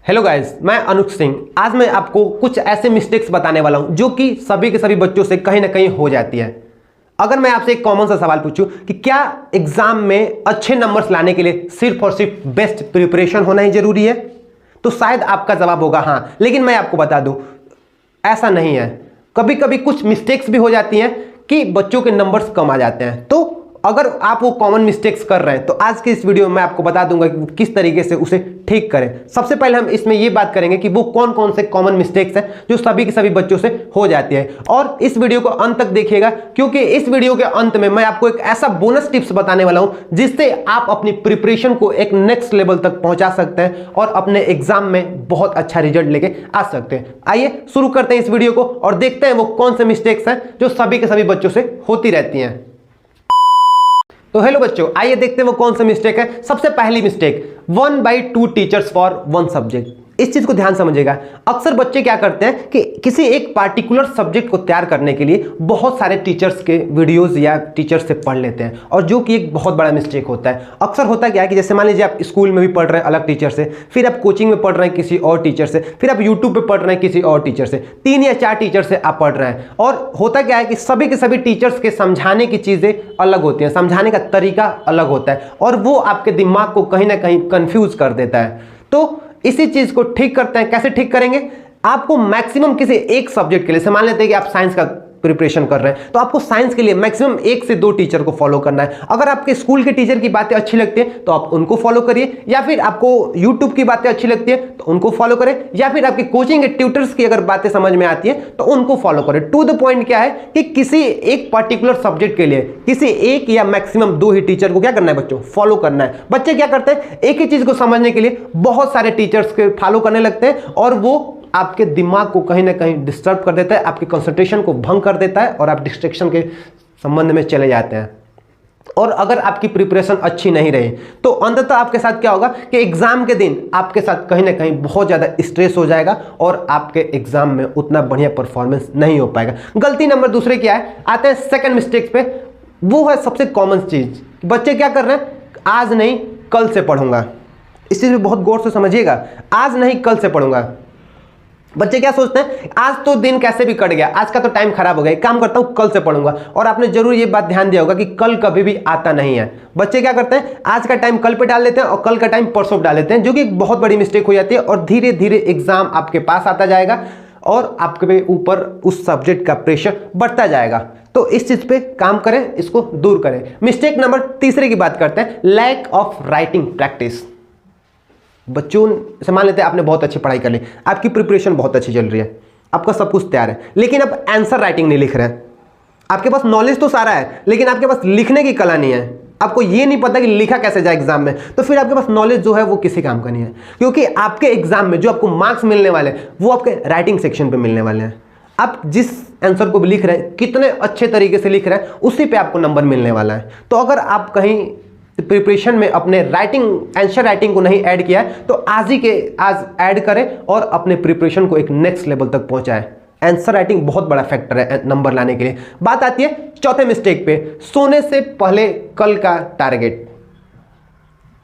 Hello guys, मैं अनुज सिंह। आज मैं आपको कुछ ऐसे मिस्टेक्स बताने वाला हूं जो कि सभी के सभी बच्चों से कहीं ना कहीं हो जाती है। अगर मैं आपसे एक कॉमन सा सवाल पूछूं कि क्या एग्जाम में अच्छे नंबर्स लाने के लिए सिर्फ और सिर्फ बेस्ट प्रिपरेशन होना ही जरूरी है, तो शायद आपका जवाब होगा हाँ। लेकिन मैं आपको बता दूं ऐसा नहीं है। कभी कभी कुछ मिस्टेक्स भी हो जाती हैं कि बच्चों के नंबर्स कम आ जाते हैं। तो अगर आप वो कॉमन मिस्टेक्स कर रहे हैं तो आज के इस वीडियो में मैं आपको बता दूंगा कि किस तरीके से उसे ठीक करें। सबसे पहले हम इसमें ये बात करेंगे कि वो कौन कौन से कॉमन मिस्टेक्स हैं जो सभी के सभी बच्चों से हो जाती है। और इस वीडियो को अंत तक देखिएगा, क्योंकि इस वीडियो के अंत में मैं आपको एक ऐसा बोनस टिप्स बताने वाला हूं जिससे आप अपनी प्रिपरेशन को एक नेक्स्ट लेवल तक पहुंचा सकते हैं और अपने एग्जाम में बहुत अच्छा रिजल्ट लेके आ सकते हैं। आइए शुरू करते हैं इस वीडियो को और देखते हैं वो कौन से मिस्टेक्स हैं जो सभी के सभी बच्चों से होती रहती हैं। तो हेलो बच्चों, आइए देखते हैं वो कौन सा मिस्टेक है। सबसे पहली मिस्टेक, 1/2 टीचर्स फॉर 1 सब्जेक्ट। इस चीज को ध्यान समझिएगा। अक्सर बच्चे क्या करते हैं कि किसी एक पार्टिकुलर सब्जेक्ट को तैयार करने के लिए बहुत सारे टीचर्स के वीडियोस या टीचर से पढ़ लेते हैं, और जो कि एक बहुत बड़ा मिस्टेक होता है। अक्सर होता क्या है कि जैसे मान लीजिए आप स्कूल में भी पढ़ रहे हैं अलग टीचर से, फिर आप कोचिंग में पढ़ रहे हैं किसी और टीचर से, फिर आप यूट्यूब पे पढ़ रहे हैं किसी और टीचर से, 3 या 4 टीचर से आप पढ़ रहे हैं। और होता क्या है कि सभी के सभी टीचर्स के समझाने की चीजें अलग होती हैं, समझाने का तरीका अलग होता है, और वो आपके दिमाग को कहीं ना कहीं कंफ्यूज कर देता है। तो इसी चीज को ठीक करते हैं। कैसे ठीक करेंगे? आपको मैक्सिमम किसी एक सब्जेक्ट के लिए, मान लेते हैं कि आप साइंस का प्रिपरेशन कर रहे हैं, तो आपको साइंस के लिए मैक्सिमम 1 से 2 टीचर को फॉलो करना है। अगर आपके स्कूल के टीचर की बातें अच्छी लगती है तो आप उनको फॉलो करिए, या फिर आपको यूट्यूब की बातें अच्छी लगती है तो उनको फॉलो करें, या फिर आपके कोचिंग के ट्यूटर्स की अगर बातें समझ में आती है तो उनको फॉलो करें। टू द पॉइंट क्या है कि किसी एक पर्टिकुलर सब्जेक्ट के लिए किसी एक या मैक्सिमम 2 ही टीचर को क्या करना है बच्चों, फॉलो करना है। बच्चे क्या करते हैं, एक ही चीज को समझने के लिए बहुत सारे टीचर्स के फॉलो करने लगते हैं, और वो आपके दिमाग को कहीं ना कहीं डिस्टर्ब कर देता है, आपकी कंसंट्रेशन को भंग कर देता है, और आप डिस्ट्रैक्शन के संबंध में चले जाते हैं। और अगर आपकी प्रिपरेशन अच्छी नहीं रही तो अंततः आपके साथ क्या होगा कि एग्जाम के दिन आपके साथ कहीं ना कहीं बहुत ज्यादा स्ट्रेस हो जाएगा और आपके एग्जाम में उतना बढ़िया परफॉर्मेंस नहीं हो पाएगा। गलती नंबर दूसरे क्या है, आते हैं सेकंड मिस्टेक पे। वो है सबसे कॉमन चीज, बच्चे क्या कर रहे हैं, आज नहीं कल से पढ़ूंगा। इस चीज में बहुत गौर से समझिएगा, आज नहीं कल से पढ़ूंगा। बच्चे क्या सोचते हैं, आज तो दिन कैसे भी कट गया, आज का तो टाइम खराब हो गया, काम करता हूं कल से पढ़ूंगा। और आपने जरूर ये बात ध्यान दिया होगा कि कल कभी भी आता नहीं है। बच्चे क्या करते हैं, आज का टाइम कल पे डाल लेते हैं और कल का टाइम परसों डाल लेते हैं, जो कि एक बहुत बड़ी मिस्टेक हो जाती है। और धीरे धीरे एग्जाम आपके पास आता जाएगा और आपके ऊपर उस सब्जेक्ट का प्रेशर बढ़ता जाएगा। तो इस चीज पे काम करें, इसको दूर करें। मिस्टेक नंबर तीसरे की बात करते हैं, लैक ऑफ राइटिंग प्रैक्टिस। बच्चों से मान लेते हैं आपने बहुत अच्छी पढ़ाई कर ली, आपकी प्रिपरेशन बहुत अच्छी चल रही है, आपका सब कुछ तैयार है, लेकिन आप आंसर राइटिंग नहीं लिख रहे हैं। आपके पास नॉलेज तो सारा है, लेकिन आपके पास लिखने की कला नहीं है। आपको ये नहीं पता कि लिखा कैसे जाए एग्जाम में, तो फिर आपके पास नॉलेज जो है वो किसी काम का नहीं है। क्योंकि आपके एग्जाम में जो आपको मार्क्स मिलने वाले हैं वो आपके राइटिंग सेक्शन पे मिलने वाले हैं। आप जिस आंसर को भी लिख रहे हैं, कितने अच्छे तरीके से लिख रहे हैं, उसी पे आपको नंबर मिलने वाला है। तो अगर आप कहीं प्रिपरेशन में अपने राइटिंग, आंसर राइटिंग को नहीं ऐड किया है तो आज ही के आज ऐड करें और अपने प्रिपरेशन को एक नेक्स्ट लेवल तक पहुंचाएं। आंसर राइटिंग बहुत बड़ा फैक्टर है नंबर लाने के लिए। बात आती है चौथे मिस्टेक पे, सोने से पहले कल का टारगेट।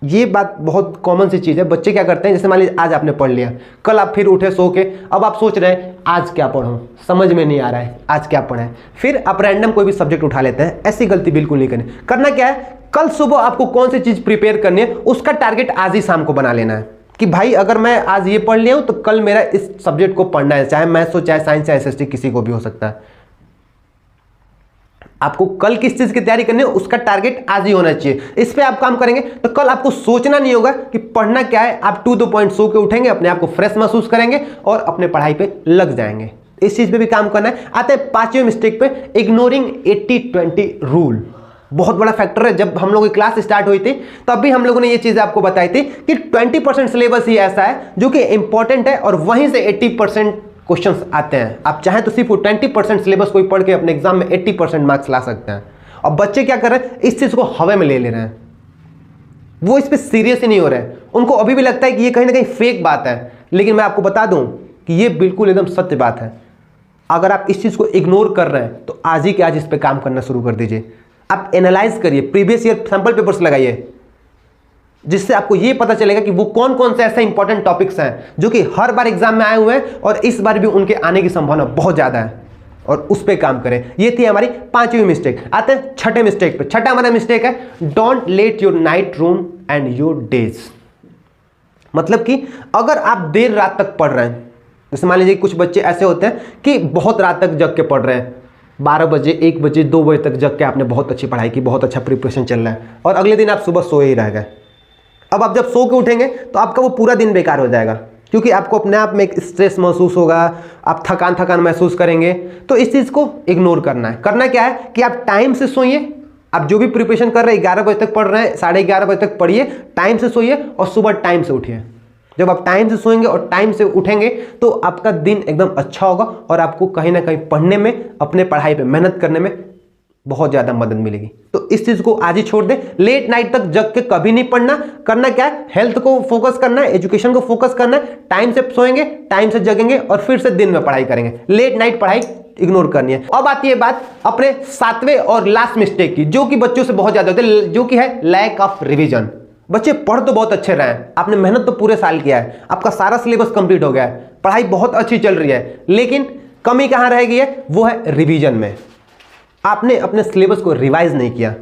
ये बात बहुत कॉमन सी चीज है। बच्चे क्या करते हैं, जैसे मान लीजिए आज आपने पढ़ लिया, कल आप फिर उठे सो के, अब आप सोच रहे हैं आज क्या पढ़ूं, समझ में नहीं आ रहा है आज क्या पढ़ें, फिर आप रैंडम कोई भी सब्जेक्ट उठा लेते हैं। ऐसी गलती बिल्कुल नहीं करनी। करना क्या है, कल सुबह आपको कौन सी चीज प्रिपेयर करनी है उसका टारगेट आज ही शाम को बना लेना है कि भाई अगर मैं आज ये पढ़ लिया हूं तो कल मेरा इस सब्जेक्ट को पढ़ना है, चाहे मैथ्स हो, चाहे साइंस, चाहे एसएसटी, किसी को भी हो सकता है। आपको कल किस चीज की तैयारी करनी है उसका टारगेट आज ही होना चाहिए। इस पे आप काम करेंगे तो कल आपको सोचना नहीं होगा कि पढ़ना क्या है। आप टू द पॉइंट सो के उठेंगे, अपने आप को फ्रेश महसूस करेंगे और अपने पढ़ाई पे लग जाएंगे। इस चीज पे भी काम करना है। आते हैं 5वें मिस्टेक पे, इग्नोरिंग 80-20 रूल। बहुत बड़ा फैक्टर है। जब हम लोगों की क्लास स्टार्ट हुई थी तब भी हम लोगों ने ये चीजें आपको बताई थी कि 20% सिलेबस ही ऐसा है जो कि इंपॉर्टेंट है और वहीं से 80% क्वेश्चंस आते हैं। आप चाहें तो सिर्फ 20% सिलेबस कोई पढ़ के अपने एग्जाम में 80% मार्क्स ला सकते हैं। और बच्चे क्या कर रहे हैं, इस चीज को हवा में ले रहे हैं, वो इस पर सीरियस ही नहीं हो रहे हैं। उनको अभी भी लगता है कि ये कहीं ना कहीं फेक बात है, लेकिन मैं आपको बता दूं कि ये बिल्कुल एकदम सत्य बात है। अगर आप इस चीज को इग्नोर कर रहे हैं तो आज ही के आज इस पर काम करना शुरू कर दीजिए। आप एनालाइज करिए, प्रीवियस ईयर सैंपल पेपर्स लगाइए, जिससे आपको ये पता चलेगा कि वो कौन कौन से ऐसे इंपॉर्टेंट टॉपिक्स हैं जो कि हर बार एग्जाम में आए हुए हैं और इस बार भी उनके आने की संभावना बहुत ज़्यादा है, और उस पर काम करें। ये थी हमारी 5वीं मिस्टेक। आते हैं छठे मिस्टेक पे। छठा हमारा मिस्टेक है don't let your night room and your days. मतलब कि अगर आप देर रात तक पढ़ रहे हैं, जैसे मान लीजिए कुछ बच्चे ऐसे होते हैं कि बहुत रात तक जग के पढ़ रहे हैं, 12 बजे 1 बजे 2 बजे तक जग के आपने बहुत अच्छी पढ़ाई की, बहुत अच्छा प्रिपरेशन चल रहा है, और अगले दिन आप सुबह सोए ही रह गए। अब आप जब सो के उठेंगे तो आपका वो पूरा दिन बेकार हो जाएगा, क्योंकि आपको अपने आप में एक स्ट्रेस महसूस होगा, आप थकान महसूस करेंगे। तो इस चीज़ को इग्नोर करना है। करना क्या है कि आप टाइम से सोइए। आप जो भी प्रिपरेशन कर रहे हैं 11 बजे तक पढ़ रहे हैं, 11:30 बजे तक पढ़िए, टाइम से सोइए और सुबह टाइम से उठिए। जब आप टाइम से सोएंगे और टाइम से उठेंगे तो आपका दिन एकदम अच्छा होगा और आपको कहीं ना कहीं पढ़ने में, अपने पढ़ाई पे मेहनत करने में बहुत ज़्यादा मदद मिलेगी। तो इस चीज़ को आज ही छोड़ दें। लेट नाइट तक जग के कभी नहीं पढ़ना। करना क्या है, हेल्थ को फोकस करना है, एजुकेशन को फोकस करना है। टाइम से सोएंगे, टाइम से जगेंगे और फिर से दिन में पढ़ाई करेंगे। लेट नाइट पढ़ाई इग्नोर करनी है। अब आती है बात अपने 7वें और लास्ट मिस्टेक की, जो कि बच्चों से बहुत ज़्यादा होती है, जो कि है लैक ऑफ रिविजन। बच्चे पढ़ तो बहुत अच्छे रहे हैं, आपने मेहनत तो पूरे साल किया है, आपका सारा सिलेबस कंप्लीट हो गया है, पढ़ाई बहुत अच्छी चल रही है, लेकिन कमी कहाँ रह गई है, वो है रिवीजन में। आपने अपने सिलेबस को रिवाइज नहीं किया,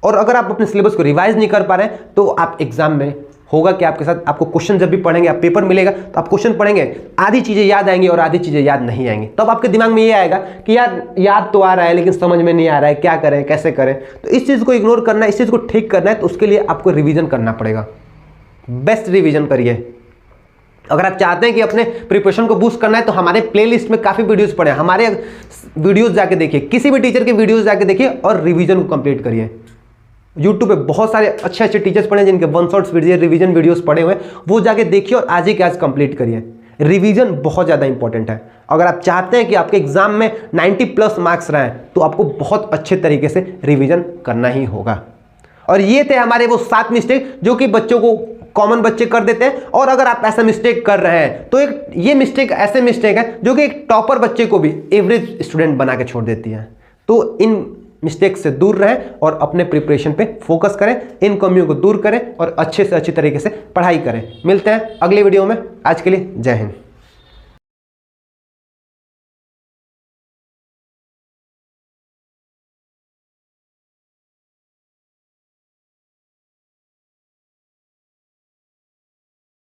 और अगर आप अपने सिलेबस को रिवाइज नहीं कर पा रहे हैं तो आप एग्जाम में होगा कि आपके साथ, आपको क्वेश्चन जब भी पढ़ेंगे, आप पेपर मिलेगा तो आप क्वेश्चन पढ़ेंगे, आधी चीज़ें याद आएंगी और आधी चीज़ें याद नहीं आएंगी। तब आपके दिमाग में ये आएगा कि यार याद तो आ रहा है लेकिन समझ में नहीं आ रहा है, क्या करें कैसे करें। तो इस चीज़ को इग्नोर करना है, इस चीज़ को ठीक करना है, तो उसके लिए आपको रिविजन करना पड़ेगा। बेस्ट रिविजन करिए। अगर आप चाहते हैं कि अपने प्रिपरेशन को बूस्ट करना है तो हमारे प्लेलिस्ट में काफ़ी वीडियोस पड़े हैं, हमारे वीडियोस जाके देखिए, किसी भी टीचर के वीडियोस जाके देखिए और रिवीजन को कंप्लीट करिए। यूट्यूब पे बहुत सारे अच्छे अच्छे टीचर्स पढ़े हैं जिनके 1 शॉट्स वीडियो रिवीजन वीडियोस पड़े हुए हैं, वो जाके देखिए और आज ही के आज कंप्लीट करिए। रिवीजन बहुत ज़्यादा इंपॉर्टेंट है। अगर आप चाहते हैं कि आपके एग्जाम में 90+ मार्क्स रहें तो आपको बहुत अच्छे तरीके से रिवीजन करना ही होगा। और ये थे हमारे वो 7 मिस्टेक जो कि बच्चों को, कॉमन बच्चे कर देते हैं। और अगर आप ऐसा मिस्टेक कर रहे हैं तो एक ये मिस्टेक ऐसे मिस्टेक है जो कि एक टॉपर बच्चे को भी एवरेज स्टूडेंट बना के छोड़ देती है। तो इन मिस्टेक से दूर रहें और अपने प्रिपरेशन पे फोकस करें, इन कमियों को दूर करें और अच्छे से अच्छी तरीके से पढ़ाई करें। मिलते हैं अगले वीडियो में। आज के लिए जय हिंद।